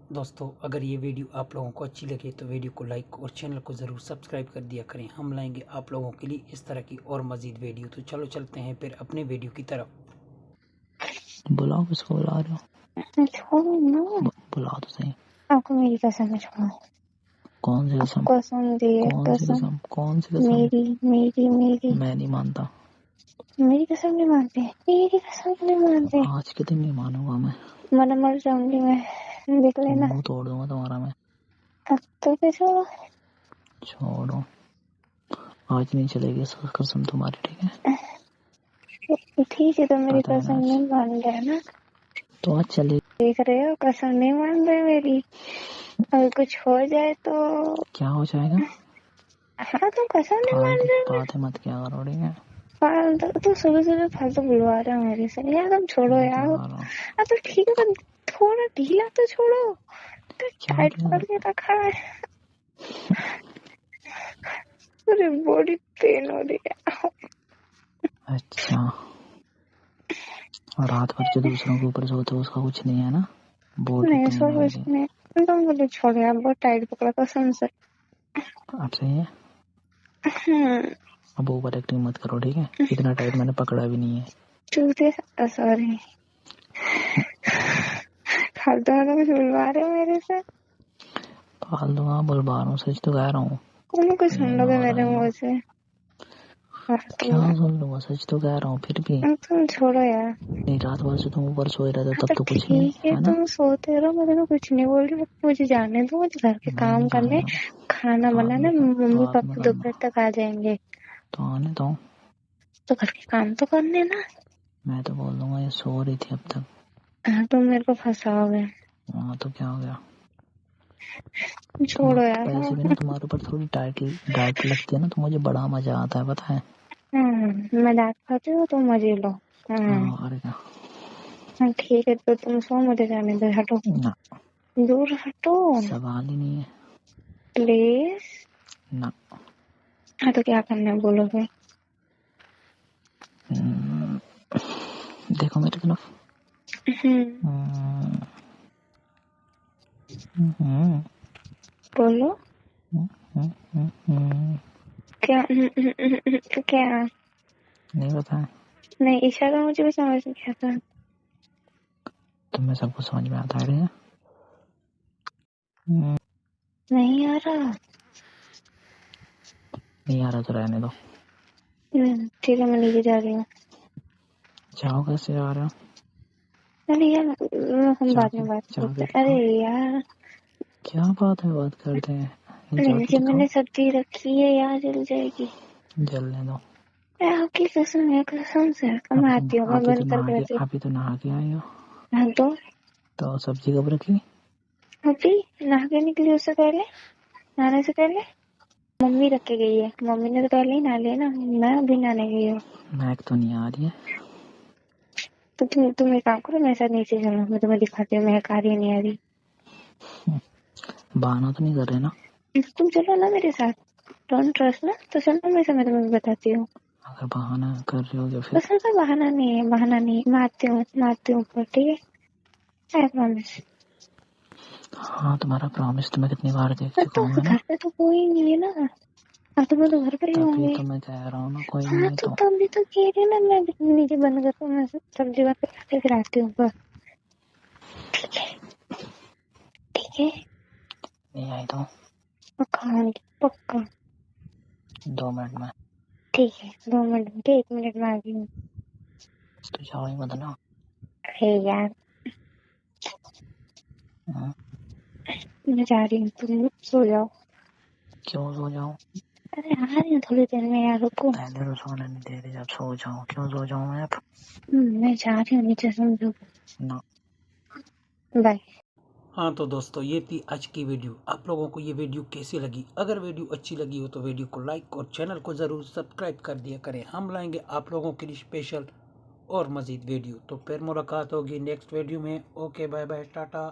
दोस्तों अगर ये वीडियो आप लोगों को अच्छी लगे तो वीडियो को लाइक और चैनल को ज़रूर सब्सक्राइब कर दिया करें। हम लाएंगे आप लोगों के लिए इस तरह की और मज़ीद वीडियो। तो चलो चलते हैं फिर अपने वीडियो की तरफ। बुलाओ, किसको बुला रहे हो? छोड़ो ना। बुलाओ तो सही। आपको मेरी कसम है, छोड़ो। कौन सी कसम? कसम दी है, कौन सी कसम? कौन सी कसम? मेरी मेरी मेरी मैं नहीं मानता। मेरी कसम नहीं मानते, मेरी कसम नहीं मानते। आज के दिन नहीं मानूंगा मैं। मर जाऊंगी मैं, देख लेना। मुंह तोड़ दूंगा तुम्हारा मैं। अब तो फिर छोड़ो। आज नहीं चलेगी कसम तुम्हारी, ठीक है? ठीक है, तो मेरी पता है ना कसम आज। नहीं मान रहे ना? तो आज चलेगी। देख रहे हो, कसम नहीं मान रहे मेरी। अगर कुछ हो जाए तो क्या हो जाएगा? हाँ, तुम कसम नहीं मान रहे। बातें मत क्या करो, ठीक है? फालतू तो सुबह फालतू बुलवा रहे हो मेरे से यार। तुम छोड़ो मैं क्या यार। कर रहा हूँ? तो ठीक है, तो थोड़ा ढीला तो छोड़ो। तो क्या टाइट क्या? पकड़ के रखा है। पूरी बॉडी पेन हो रही है। अच्छा, और रात भर जो दूसरों के ऊपर सोते हो उसका कुछ नहीं है ना? बॉडी नहीं, पेन सो हो कुछ रही? नहीं। तुम बोले छोड़ो यार, बहुत टाइट पकड़ा कसम से। अब सही है। हम्म। अब ओवर एक्टिंग मत करो, ठीक है? इतना टाइट मैंने पकड़ा भी नहीं है। चूते, सॉरी। फालतू वाला कुछ बुलवा रहे हो मेरे से। पाल दूंगा, बुलवा रहा हूँ, सच तो कह रहा हूँ। तुम कुछ सुन लोगे मेरे मुंह से? क्या सुन लूंगा? सच तो कह रहा हूँ फिर भी। तुम छोड़ो यार। नहीं, रात भर से तुम ऊपर सोए रहते हाँ तब तो कुछ नहीं ठीक है, है ना? तुम सोते रहो, मैं तुम्हें कुछ नहीं बोल रही। मुझे जाने दो, मुझे घर के मैं काम नहीं करने, जाने दूँ। खाना बनाना। मम्मी बाद में पापा करना। दोपहर तक आ जाएंगे तो आने दो। तो घर के काम तो करने ना। मैं तो बोल दूंगा ये सो रही थी अब तक। हाँ, तुम मेरे को फंसाओगे। हाँ तो क्या हो गया? छोड़ो यार। वैसे भी ना तुम्हारे ऊपर थोड़ी डाइट लगती है ना, तो मुझे बड़ा मजा आता है, पता है? मैं डांट खाती हूँ, तुम मजे लो। हाँ, अरे क्या? हाँ ठीक है, तो तुम सो, मुझे जाने दो। हटो, ना, दूर हटो सवाल ही नहीं है। प्लीज। ना। हाँ तो क्या करना है, बोलो फिर। देखो मेरी तरफ। बोलो। क्या? क्या? नहीं पता है? नहीं, इशारा मुझे भी समझ नहीं आता। तुम्हें सब कुछ समझ में आता है? नहीं आ रहा। नहीं आ रहा तो रहने दो। ठीक है, मैं नीचे जा रही हूँ। जाओ, कैसे जा रहे हो? अरे यार, हम बाद में बात जाके करते हैं। देखो। अरे यार, क्या बात है, बात करते हैं? नहीं, जाके नीचे दिखाओ। मैंने सब्जी रखी है यार, जल जाएगी। जलने दो। आपकी कसम है, कसम से। मैं आती हूँ, मैं बंद करके आती हूँ। अभी तो नहा के आई हो। हाँ तो सब्जी कब रखी? अभी नहा के निकली, उससे पहले, नहाने से पहले मम्मी रख के गई है। मम्मी ने तो पहले ही नहा लिया ना, मैं अभी नहाने गई हूँ। महक तो नहीं आ रही है? तो तुम एक काम करो, मेरे साथ नीचे चलो, मैं तुम्हें दिखाती हूँ मैं आ रही नहीं आ रही। बहाना तो नहीं कर रहे ना? तुम चलो ना मेरे साथ, डोंट ट्रस्ट ना, तो चलो मेरे साथ, मैं तुम्हें बताती हूँ। अगर बहाना कर रहे हो तो फिर। बस ऐसा बहाना नहीं है, बहाना नहीं। मैं आती हूँ ऊपर, ठीक है? I promise. हाँ, तुम्हारा प्रॉमिस तो मैं कितनी बार देख चुका तो हूँ, है ना? घर पे तो कोई नहीं है ना। हाँ, तो मैं तो घर पे ही तभी होंगे। तो मैं कह रहा हूँ ना, कोई नहीं हाँ, है तो तो। तभी तो कह रही हूँ ना, मैं नीचे बंद करता हूँ, मैं सब्जी बात करके फिर आती हूँ ऊपर। ठीक है, ठीक है। नहीं आई तो पक्का पक्का। 2 मिनट में। ठीक है, 2 मिनट में, 1 मिनट में आ गई हूँ। तो जाओ ही मत ना। अरे यार, मैं जा रही हूँ, तुम सो जाओ। क्यों सो जाऊं? अरे आ रही हूँ थोड़ी देर में यार, रुको। पहले तो सोने नहीं दे रही, जब सो जाऊं क्यों सो जाऊं मैं अब? मैं जा रही हूँ नीचे, समझो। ना। बाय। हाँ तो दोस्तों ये थी आज की वीडियो। आप लोगों को ये वीडियो कैसी लगी? अगर वीडियो अच्छी लगी हो तो वीडियो को लाइक और चैनल को ज़रूर सब्सक्राइब कर दिया करें। हम लाएंगे आप लोगों के लिए स्पेशल और मज़ीद वीडियो। तो फिर मुलाकात होगी नेक्स्ट वीडियो में। Okay, bye bye, Tata.